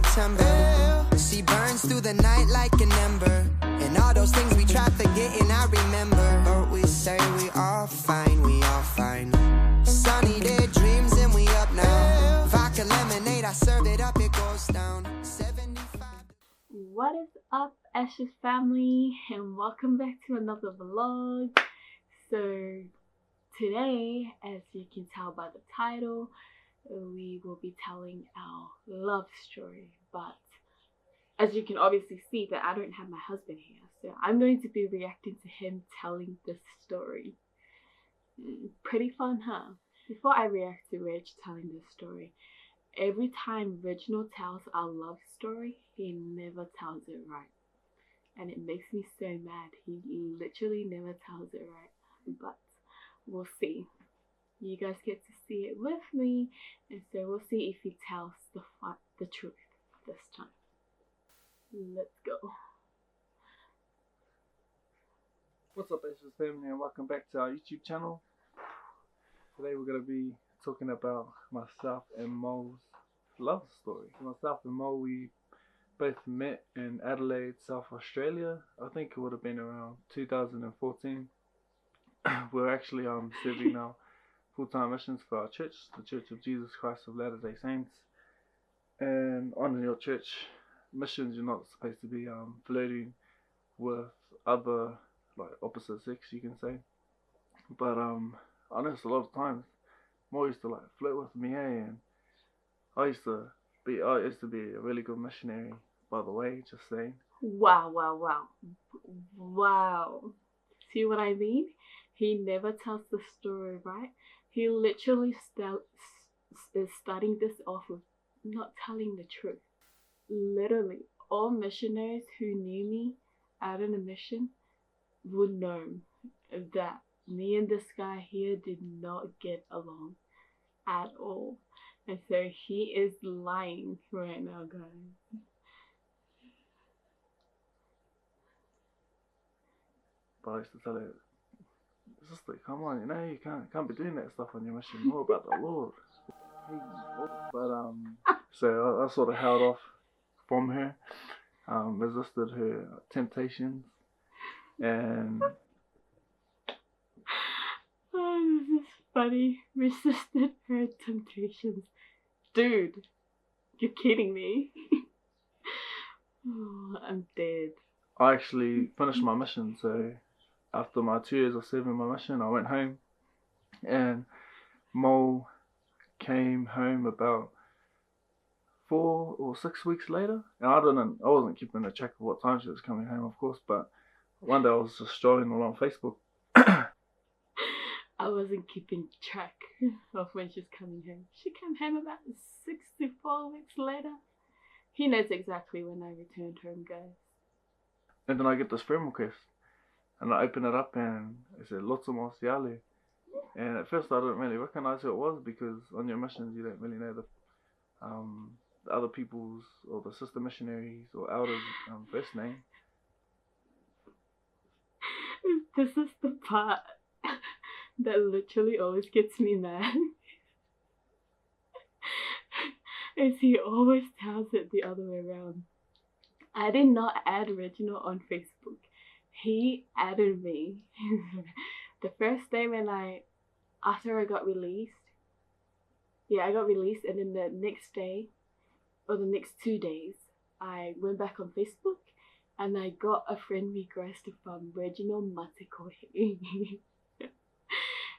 September. She burns through the night like an ember. And all those things we tried forgetting, I remember. But we say we all fine, we all fine. Sunny day dreams and we up now. Vodka lemonade, I served it up, it goes down. 75. What is up, Ashes family, and welcome back to another vlog. So today, as you can tell by the title, we will be telling our love story. But as you can obviously see that I don't have my husband here, so I'm going to be reacting to him telling this story. Pretty fun, huh? Before I react to Reg telling this story, every time Reginald tells our love story, he never tells it right. And it makes me so mad. He literally never tells it right. But we'll see. You guys get to see it with me, and so we'll see if he tells the truth this time. Let's go. What's up, Ashes family, and welcome back to our YouTube channel. Today we're going to be talking about myself and Mo's love story. Myself and Mo, we both met in Adelaide, South Australia. I think it would have been around 2014. We're actually serving our full-time missions for our church, the Church of Jesus Christ of Latter-day Saints. And on your church missions, you're not supposed to be flirting with other, like, opposite sex, you can say. But I noticed a lot of times Mo used to like flirt with me, and I used to be a really good missionary, by the way, just saying. Wow. See what I mean? He never tells the story right. He literally is starting this off with not telling the truth. Literally, all missionaries who knew me out on a mission would know that me and this guy here did not get along at all. And so he is lying right now, guys. But I used to tell her, sister, come on, you can't be doing that stuff on your mission. More about the Lord. But so I sort of held off from her, resisted her temptations, and oh, this is funny. Resisted her temptations. Dude, you're kidding me. Oh, I'm dead. I actually finished my mission. So after my 2 years of serving my mission, I went home, and Mo came home about 4 or 6 weeks later. And I wasn't keeping a track of what time she was coming home, of course, but one day I was just strolling along Facebook. I wasn't keeping track of when she's coming home. She came home about 6 to 4 weeks later. He knows exactly when I returned home, guys. And then I get this friend request, and I open it up, and it said Lotso Mosiale. And at first I didn't really recognize who it was, because on your missions you don't really know the other people's or the sister missionaries or elders' first name. This is the part that literally always gets me mad. Is he always tells it the other way around. I did not add Reginald on Facebook. He added me. The first day after I got released. Yeah, I got released, and then the next day, or the next 2 days, I went back on Facebook, and I got a friend request from Reginald Matikohe.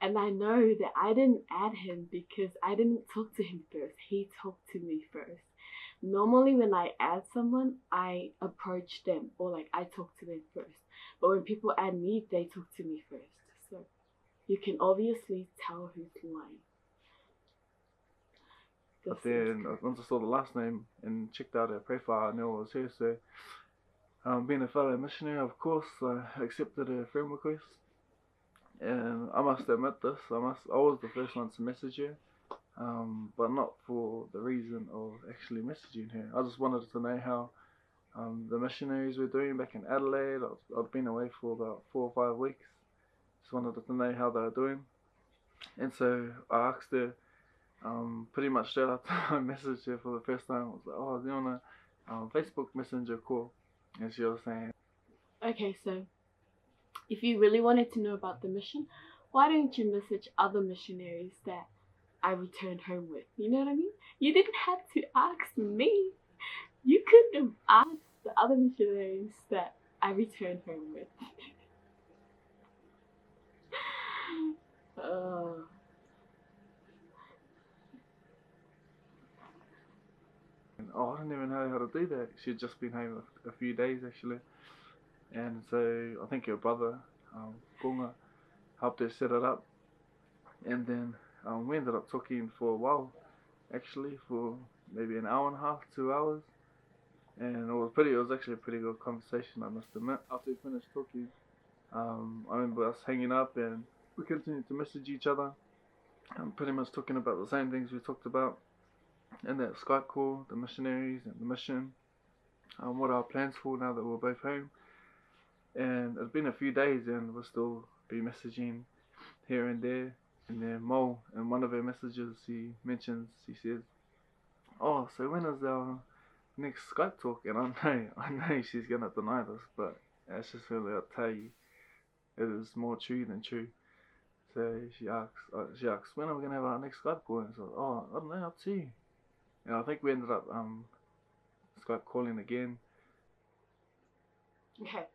And I know that I didn't add him because I didn't talk to him first. He talked to me first. Normally when I add someone, I approach them, or like I talk to them first. But when people add me, they talk to me first. So you can obviously tell who's lying. But then once I saw the last name and checked out her profile, I knew it was her. So being a fellow missionary, of course, I accepted her friend request. And I must admit this, I was the first one to message her, but not for the reason of actually messaging her. I just wanted to know how the missionaries were doing back in Adelaide. I'd been away for about 4 or 5 weeks. Just wanted to know how they were doing. And so I asked her, pretty much straight after I messaged her for the first time, I was like, oh, do you want to Facebook Messenger call, and she was saying, Okay, so if you really wanted to know about the mission, why didn't you message other missionaries that I returned home with? You know what I mean? You didn't have to ask me. You could have asked the other missionaries that I returned home with. uh, oh, I didn't even know how to do that. She'd just been home a few days actually, and so I think her brother, Gunga, helped her set it up, and then we ended up talking for a while, actually for maybe an hour and a half, 2 hours, and it was actually a pretty good conversation, I must admit. After we finished talking, I remember us hanging up and we continued to message each other, and pretty much talking about the same things we talked about in that Skype call, the missionaries and the mission, what our plans for now that we're both home. And it's been a few days and we'll still be messaging here and there. And then Mo, in one of her messages, he says, "Oh, so when is our next Skype talk?" And I know she's gonna deny this, but it's just really, I'll tell you, it is more true than true. So she asks, when are we gonna have our next Skype call? And so, oh, I don't know, up to you. And I think we ended up Skype calling again. okay,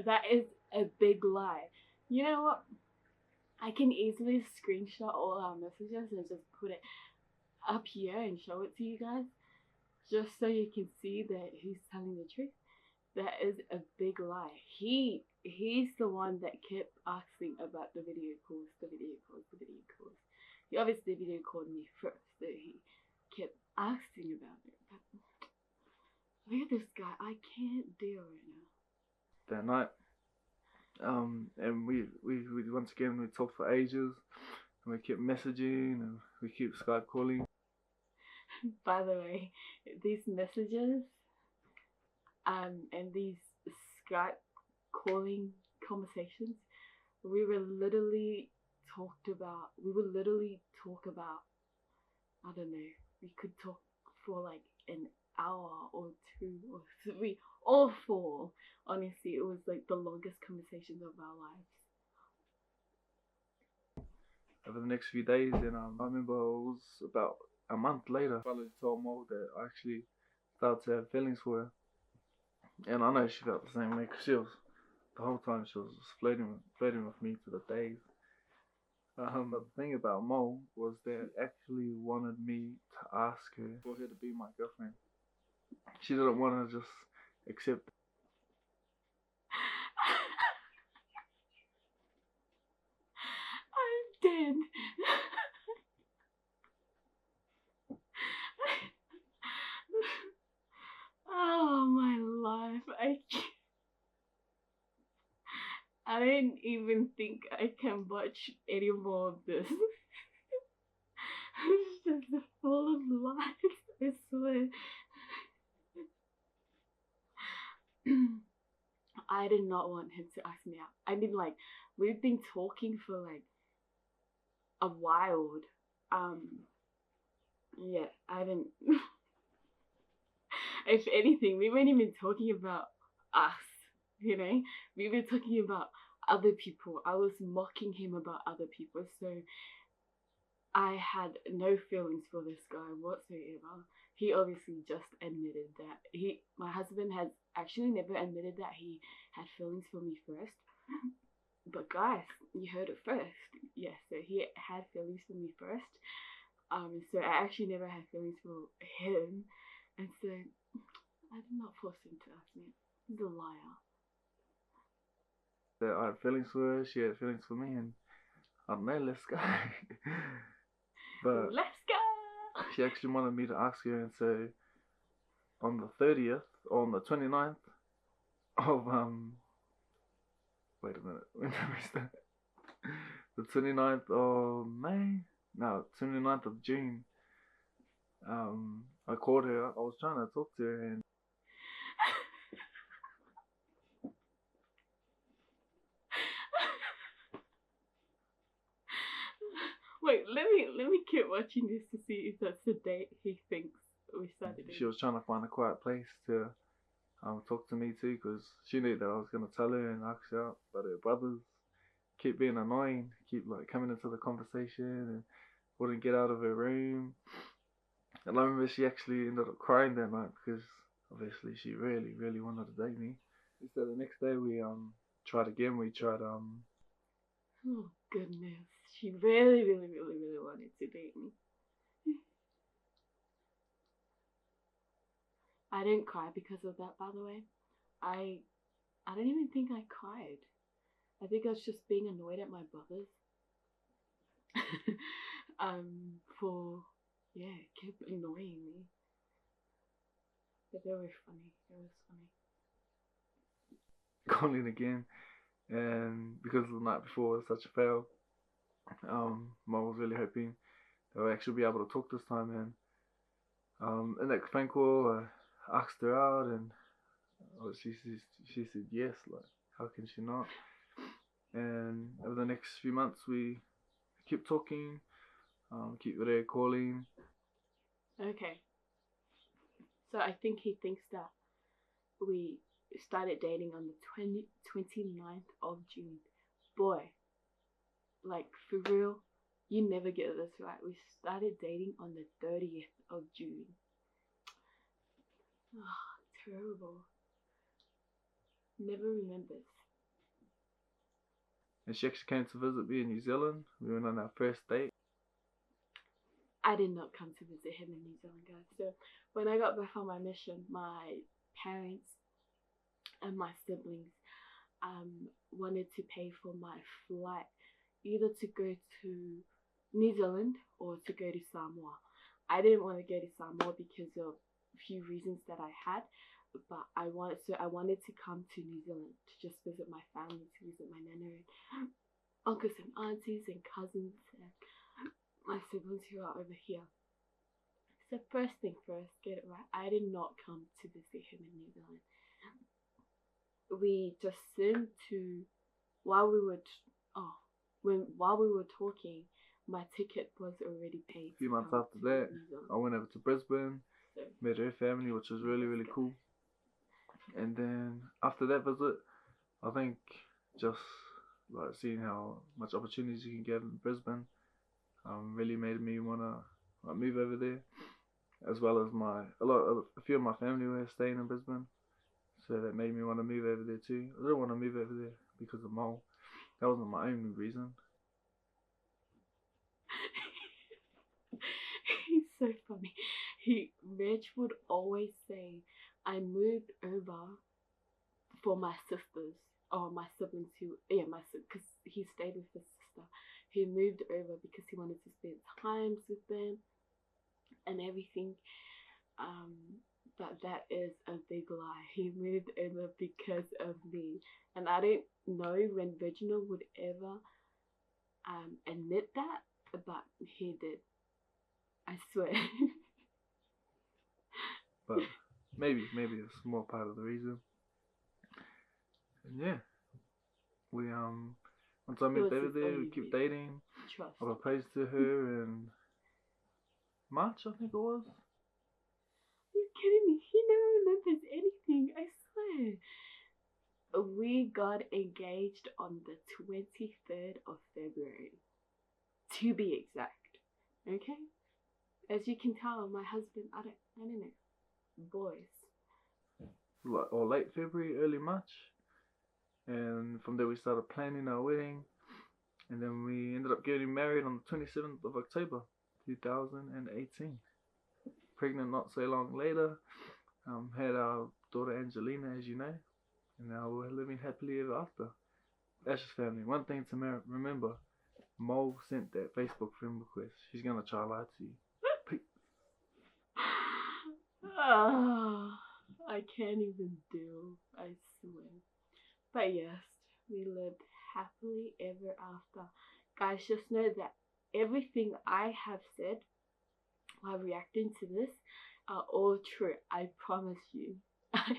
that is a big lie. You know what? I can easily screenshot all our messages and just put it up here and show it to you guys, just so you can see that he's telling the truth. That is a big lie. He's the one that kept asking about the video calls. He obviously video called me first, so he kept asking about it. But look at this guy. I can't deal right now. That night, and we once again we talked for ages, and we kept messaging and we kept Skype calling. By the way, these messages and these Skype calling conversations, we would literally talk about, I don't know, we could talk for like an hour or 2 or 3 or 4. Honestly, it was like the longest conversations of our lives. Over the next few days, and I remember it was about a month later, I finally told Mo that I actually started to have feelings for her. And I know she felt the same way, because the whole time she was just flirting with me for the days. But the thing about Mo was that actually wanted me to ask her for her to be my girlfriend. She didn't want to just accept. I'm dead. Oh my life, I didn't even think I can watch any more of this. It's just full of lies, I swear. I did not want him to ask me out. I mean, like, we've been talking for like a while. Yeah, I didn't. If anything, we weren't even talking about us, you know? We were talking about other people. I was mocking him about other people, so I had no feelings for this guy whatsoever. He obviously just admitted that my husband has actually never admitted that he had feelings for me first. But guys, you heard it first. Yes, so he had feelings for me first. So I actually never had feelings for him, and so I did not force him to ask me. He's a liar. That I had feelings for her, she had feelings for me, and I don't know, let's go. But let's go. she actually wanted me to ask her, and so on the 30th, or on the 29th of wait a minute, when did we start? The 29th of May? No, 29th of June. I called her. I was trying to talk to her, and wait, let me keep watching this to see if that's the date he thinks we started dating. She was trying to find a quiet place to talk to me too, because she knew that I was gonna tell her and ask her out, but her brothers keep being annoying, keep like coming into the conversation and wouldn't get out of her room. And I remember she actually ended up crying that night because obviously she really, really wanted to date me. So the next day we tried again. We tried Oh goodness, she really, really, really, really wanted to date me. I didn't cry because of that, by the way. I don't even think I cried. I think I was just being annoyed at my brothers. Kept annoying me. But they were funny. It was funny. calling again, and because the night before was such a fail, Mom was really hoping that we'll actually be able to talk this time. And in that phone call, I asked her out, and she said yes. Like, how can she not? And over the next few months, we kept talking, keep video calling. Okay. So I think he thinks that we started dating on the 29th of June. Boy, like for real, you never get this right. We started dating on the 30th of June. Oh, terrible. Never remembers. And she actually came to visit me in New Zealand. We went on our first date. I did not come to visit him in New Zealand, guys. So when I got back on my mission, my parents and my siblings wanted to pay for my flight, either to go to New Zealand or to go to Samoa. I didn't want to go to Samoa because of a few reasons that I had, but I wanted to come to New Zealand to just visit my family, to visit my nana and uncles and aunties and cousins and my siblings who are over here. So first thing first, get it right. I did not come to visit him in New Zealand. We just seemed to, while we were talking, my ticket was already paid. A few months after that, I went over to Brisbane, met her family, which was really, really cool. And then after that visit, I think just like seeing how much opportunities you can get in Brisbane really made me wanna move over there, as well as a few of my family were staying in Brisbane, so that made me want to move over there too. I didn't want to move over there because of Mo. That wasn't my only reason. He's so funny. Reg would always say, I moved over for my sisters, or my siblings because he stayed with his sister. He moved over because he wanted to spend times with them and everything. But that is a big lie. He moved over because of me. And I don't know when Reginald would ever admit that, but he did. I swear. But maybe a small part of the reason. And yeah, we once I moved over there, we kept dating. Trust. I proposed to her in March, I think it was. Are you kidding me? He never remembers anything, I swear. We got engaged on the 23rd of February, to be exact. Okay? As you can tell, my husband, I don't know, boys. Or late February, early March. And from there we started planning our wedding. And then we ended up getting married on the 27th of October, 2018. Pregnant not so long later. Had our daughter Angelina, as you know. And now we're living happily ever after. Ashes family, one thing to remember. Mo sent that Facebook friend request. She's going to try to lie to you. Oh, I can't even deal, I swear. But yes, we lived happily ever after. Guys, just know that everything I have said while reacting to this are all true. I promise you. I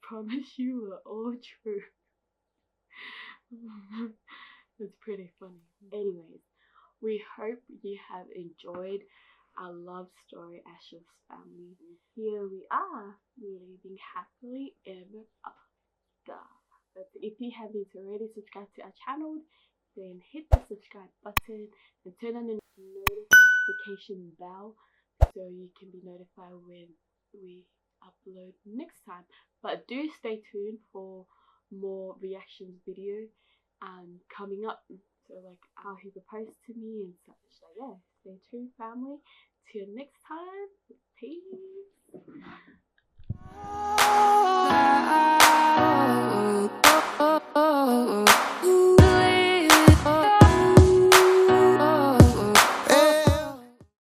promise you are all true. It's pretty funny. Anyways, We hope you have enjoyed our love story, Ashes family. Here we are, living happily ever after. But if you haven't already subscribed to our channel, then hit the subscribe button and turn on the notification bell so you can be notified when we upload next time. But do stay tuned for more reactions video coming up. So like how he proposed to me and such. So yeah, stay tuned family. Till next time, peace.